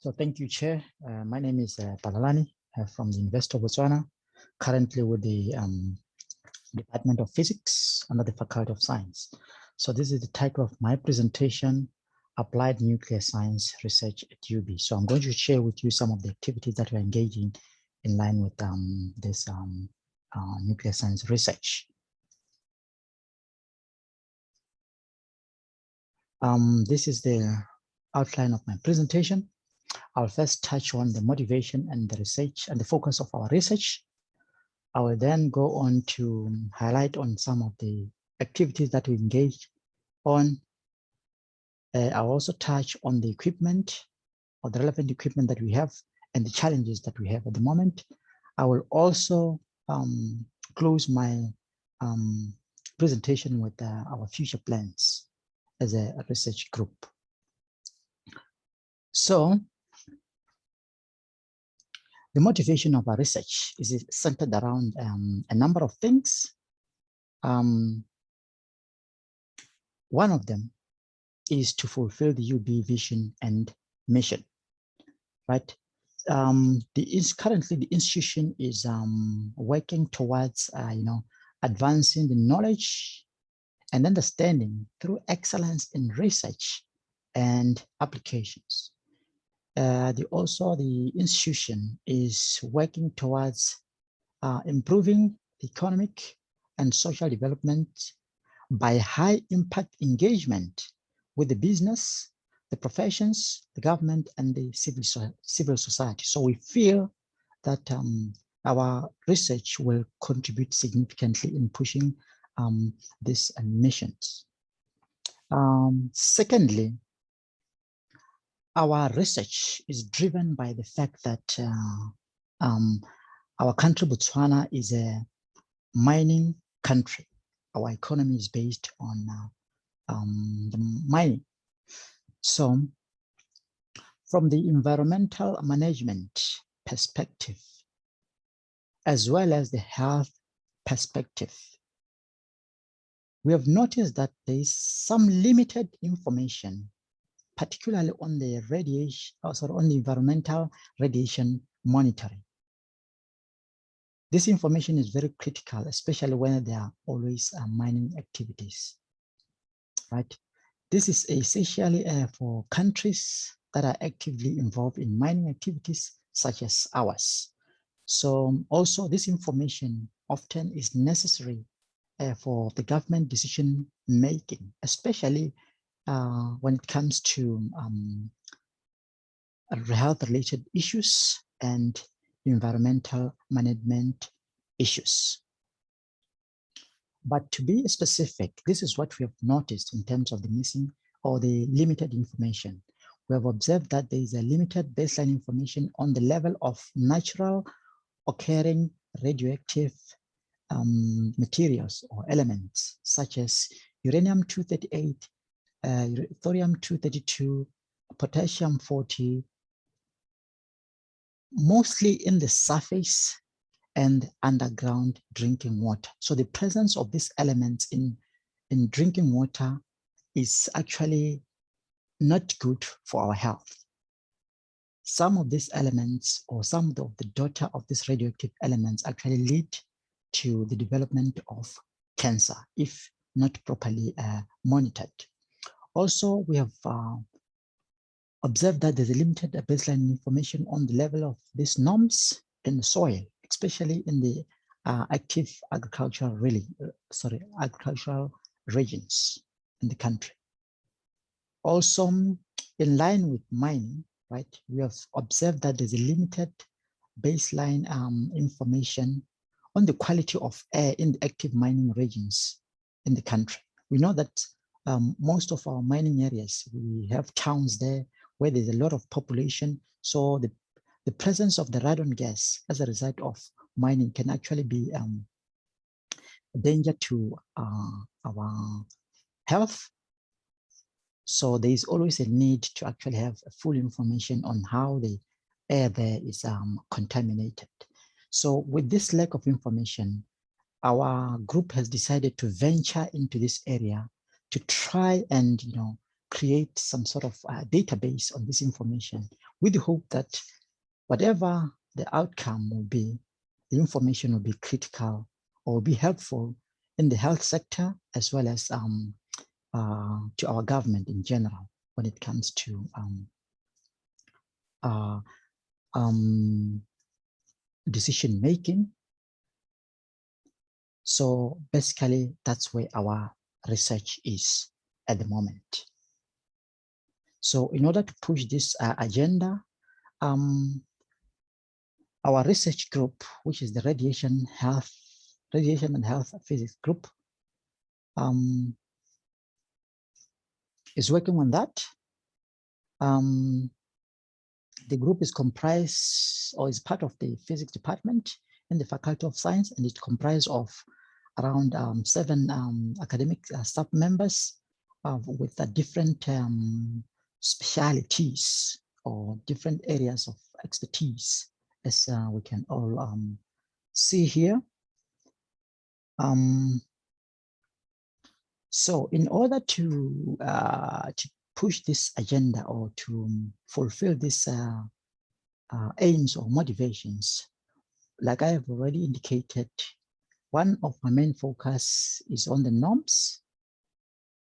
So thank you, Chair. My name is Palalani from the University of Botswana, currently with the Department of Physics under the Faculty of Science. So this is the title of my presentation, Applied Nuclear Science Research at UB. So I'm going to share with you some of the activities that we're engaging in line with this nuclear science research. This is the outline of my presentation. I'll first touch on the motivation and the research and the focus of our research. I will then go on to highlight on some of the activities that we engage on. I'll also touch on the equipment or the relevant equipment that we have and the challenges that we have at the moment. I will also close my presentation with our future plans as a research group. So, the motivation of our research is centered around a number of things. One of them is to fulfill the UB vision and mission, right? Currently the institution is working towards, advancing the knowledge and understanding through excellence in research and applications. The institution is working towards improving economic and social development by high impact engagement with the business, the professions, the government, and the civil society. So we feel that our research will contribute significantly in pushing these missions. Secondly, our research is driven by the fact that our country, Botswana, is a mining country. Our economy is based on the mining. So, from the environmental management perspective, as well as the health perspective, we have noticed that there is some limited information, particularly on the radiation, on the environmental radiation monitoring. This information is very critical, especially when there are always mining activities, right? This is essentially for countries that are actively involved in mining activities such as ours. So also this information often is necessary for the government decision making, especially when it comes to health-related issues and environmental management issues. But to be specific, this is what we have noticed in terms of the missing or the limited information. We have observed that there is a limited baseline information on the level of natural occurring radioactive materials or elements such as uranium-238, thorium-232, potassium-40, mostly in the surface and underground drinking water. So the presence of these elements in drinking water is actually not good for our health. Some of these elements or some of the data of these radioactive elements actually lead to the development of cancer if not properly monitored. Also, we have observed that there's a limited baseline information on the level of these norms in the soil, especially in the active agricultural regions in the country. Also, in line with mining, right, we have observed that there's a limited baseline information on the quality of air in the active mining regions in the country. We know that most of our mining areas, we have towns there where there's a lot of population. So the presence of the radon gas as a result of mining can actually be a danger to our health. So there is always a need to actually have full information on how the air there is contaminated. So with this lack of information, our group has decided to venture into this area to try and create some sort of database on this information with the hope that whatever the outcome will be, the information will be critical or be helpful in the health sector as well as to our government in general when it comes to decision making. So basically, that's where our research is at the moment. So in order to push this agenda, our research group, which is the radiation and health physics group, is working on that. The group is comprised or is part of the physics department in the Faculty of Science, and it comprises of around 7 academic staff members with different specialities or different areas of expertise, as we can all see here. So in order to push this agenda or to fulfill these aims or motivations, like I have already indicated, one of my main focus is on the norms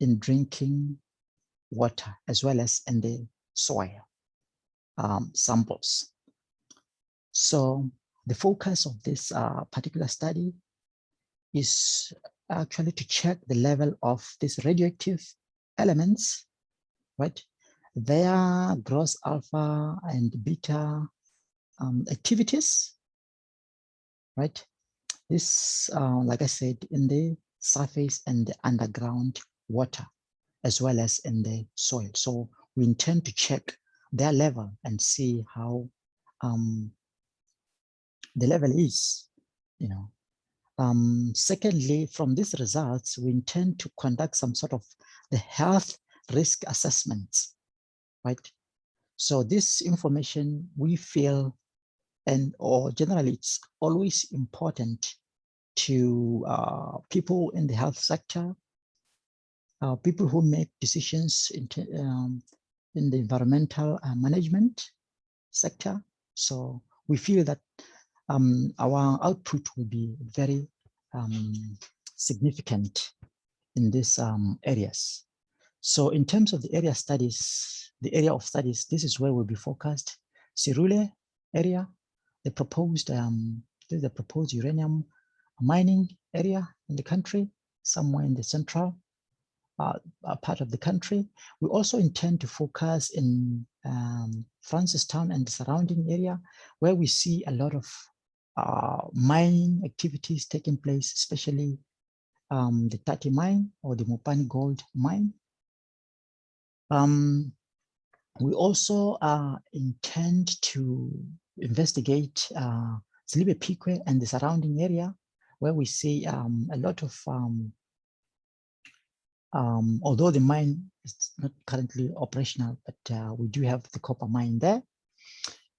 in drinking water as well as in the soil samples. So the focus of this particular study is actually to check the level of these radioactive elements, right? Their gross alpha and beta activities, right? This, like I said, in the surface and the underground water, as well as in the soil. So we intend to check their level and see how the level is, you know. Secondly, from these results, we intend to conduct some sort of the health risk assessments, right? So this information we feel, or generally it's always important to people in the health sector, people who make decisions in the environmental management sector. So we feel that our output will be very significant in these areas. So in terms of the area of studies, this is where we'll be focused. Sirule area, the proposed uranium mining area in the country, somewhere in the central part of the country. We also intend to focus in Francistown and the surrounding area, where we see a lot of mining activities taking place, especially the Tati mine or the Mopani gold mine. We also intend to investigate Silibe Pique and the surrounding area, where we see a lot of, although the mine is not currently operational, but we do have the copper mine there.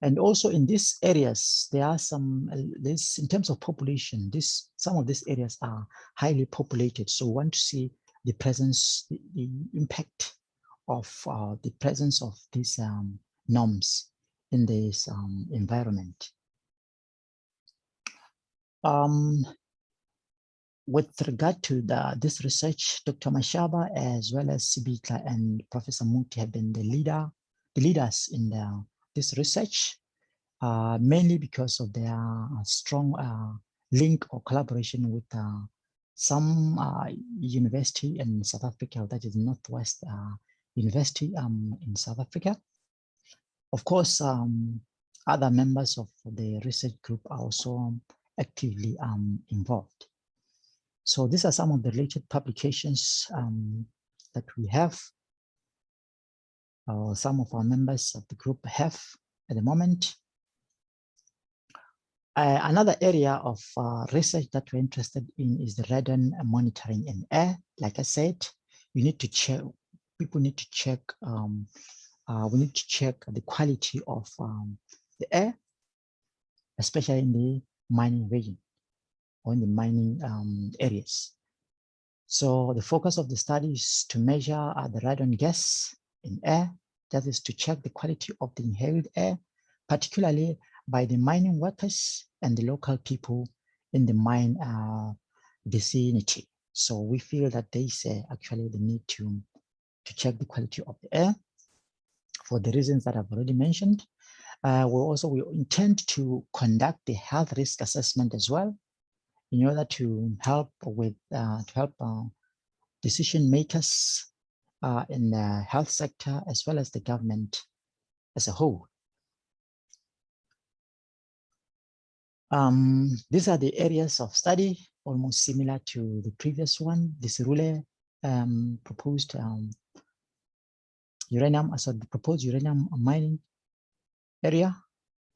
And also in these areas, there are some, in terms of population, some of these areas are highly populated. So we want to see the presence, the impact of the presence of these norms in this environment. With regard to this research, Dr. Mashaba, as well as Sibitla and Professor Muti have been the leaders in this research, mainly because of their strong link or collaboration with some university in South Africa, that is Northwest University in South Africa. Of course, other members of the research group are also actively involved. So these are some of the related publications that we have, some of our members of the group have at the moment. Another area of research that we're interested in is the radon monitoring in air. Like I said, we need to check, people need to check, we need to check the quality of the air, especially in the mining region or in the mining areas. So the focus of the study is to measure the radon gas in air, that is to check the quality of the inhaled air, particularly by the mining workers and the local people in the mine vicinity. So we feel that there is actually the need to check the quality of the air for the reasons that I've already mentioned. We intend to conduct the health risk assessment as well in order to help with decision makers in the health sector as well as the government as a whole. These are the areas of study, almost similar to the previous one. This Rule proposed proposed uranium mining area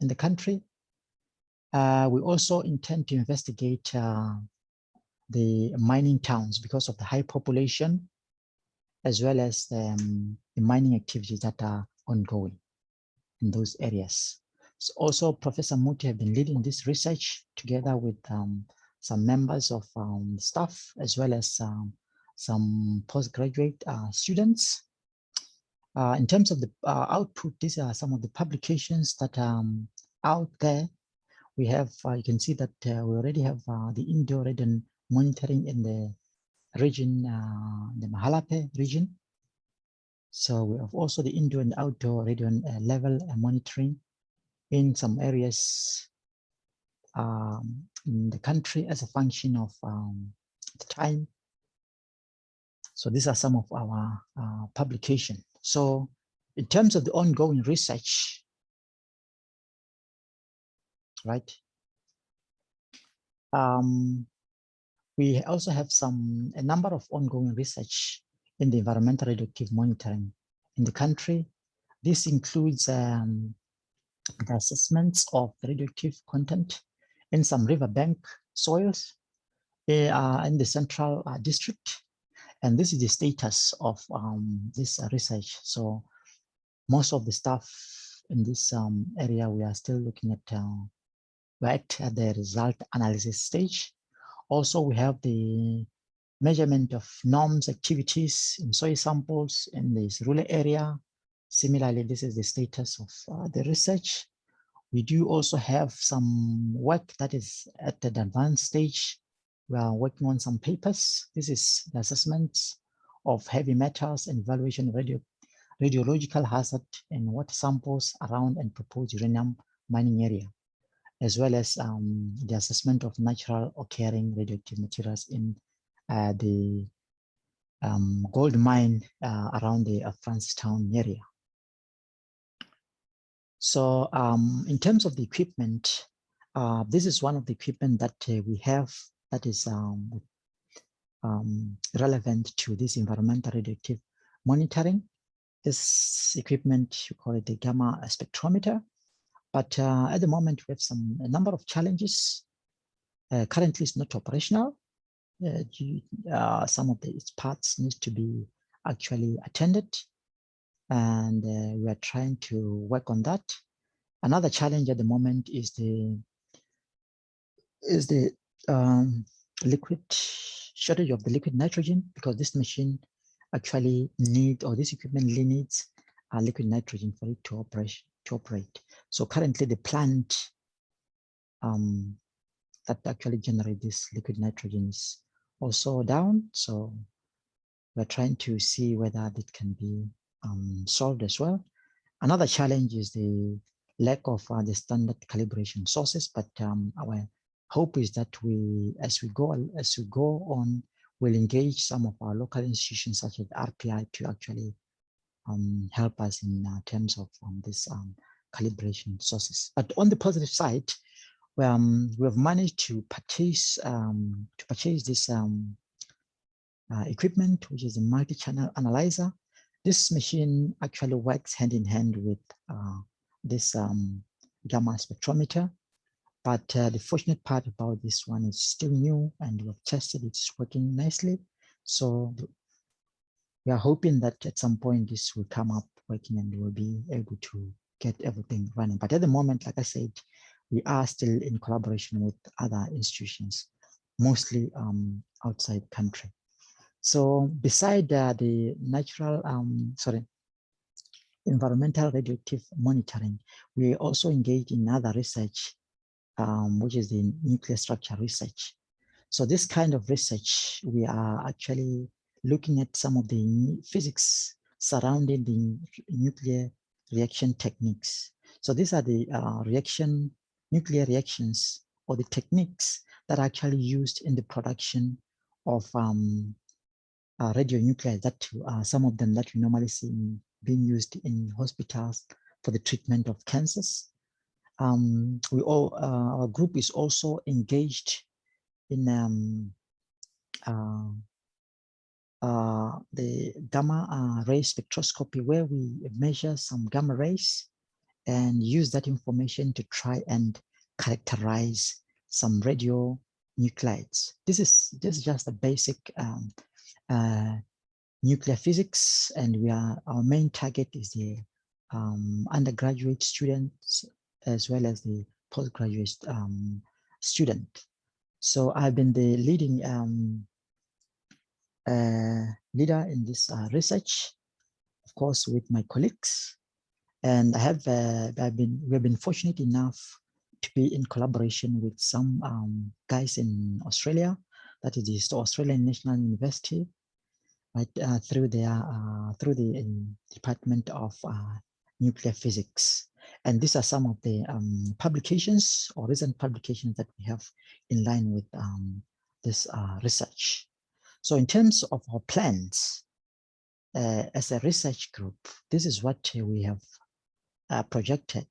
in the country. We also intend to investigate the mining towns because of the high population, as well as the mining activities that are ongoing in those areas. So also, Professor Muti have been leading this research together with some members of staff, as well as some postgraduate students. In terms of the output, these are some of the publications that are out there. We have, you can see that we already have the indoor radon monitoring in the region, the Mahalape region. So we have also the indoor and outdoor radon level monitoring in some areas in the country as a function of the time. So these are some of our publications. So in terms of the ongoing research, right? We also have a number of ongoing research in the environmental radioactive monitoring in the country. This includes the assessments of the radioactive content in some riverbank soils in the central district. And this is the status of this research. So most of the stuff in this area, we are still looking at, we're at the result analysis stage. Also, we have the measurement of norms activities in soil samples in this rural area. Similarly, this is the status of the research. We do also have some work that is at the advanced stage. We are working on some papers. This is the assessments of heavy metals and evaluation of radiological hazard in water samples around and proposed uranium mining area, as well as the assessment of natural occurring radioactive materials in the gold mine around the Francistown area. So in terms of the equipment, this is one of the equipment that we have that is relevant to this environmental radioactive monitoring. This equipment, you call it the gamma spectrometer. But at the moment, we have a number of challenges. Currently, it's not operational. Some of its parts need to be actually attended, and we are trying to work on that. Another challenge at the moment is the liquid shortage of the liquid nitrogen, because this machine actually this equipment really needs liquid nitrogen for it to operate. So currently the plant that actually generates this liquid nitrogen is also down. So we're trying to see whether it can be solved as well. Another challenge is the lack of the standard calibration sources, but our hope is that as we go on, we'll engage some of our local institutions such as RPI to actually help us in terms of this calibration sources. But on the positive side, we have managed to purchase this equipment, which is a multi-channel analyzer. This machine actually works hand in hand with this gamma spectrometer. But the fortunate part about this one is still new, and we've tested it's working nicely. So we are hoping that at some point this will come up working and we'll be able to get everything running. But at the moment, like I said, we are still in collaboration with other institutions, mostly outside the country. So beside the natural, environmental radioactive monitoring, we also engage in other research, which is the nuclear structure research. So this kind of research, we are actually looking at some of the physics surrounding the nuclear reaction techniques. So these are the nuclear reactions, or the techniques that are actually used in the production of radionuclides, that some of them that we normally see being used in hospitals for the treatment of cancers. Our group is also engaged in the gamma ray spectroscopy, where we measure some gamma rays and use that information to try and characterize some radionuclides. This is just a basic nuclear physics, and our main target is the undergraduate students as well as the postgraduate student. So I've been the leading leader in this research, of course, with my colleagues, and we've been fortunate enough to be in collaboration with some guys in Australia, that is the Australian National University, right, through the Department of Nuclear Physics. And these are some of the publications or recent publications that we have in line with this research. So in terms of our plans as a research group, this is what we have projected.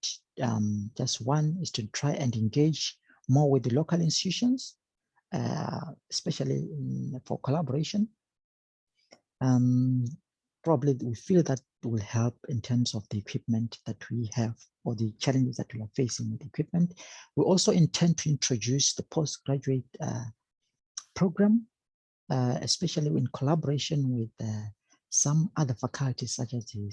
Just one is to try and engage more with the local institutions, especially for collaboration. Probably we feel that will help in terms of the equipment that we have, or the challenges that we are facing with equipment. We also intend to introduce the postgraduate program, especially in collaboration with some other faculties, such as the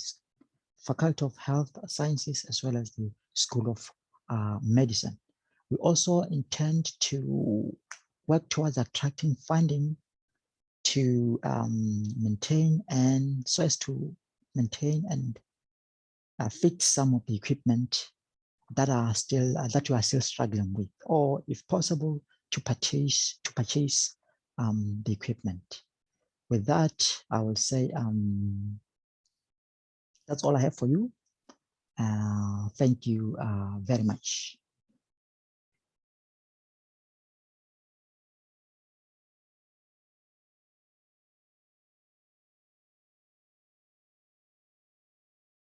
Faculty of Health Sciences, as well as the School of Medicine. We also intend to work towards attracting funding to maintain and maintain and fix some of the equipment that we are still struggling with, or if possible, to purchase the equipment. With that, I will say that's all I have for you. Thank you very much.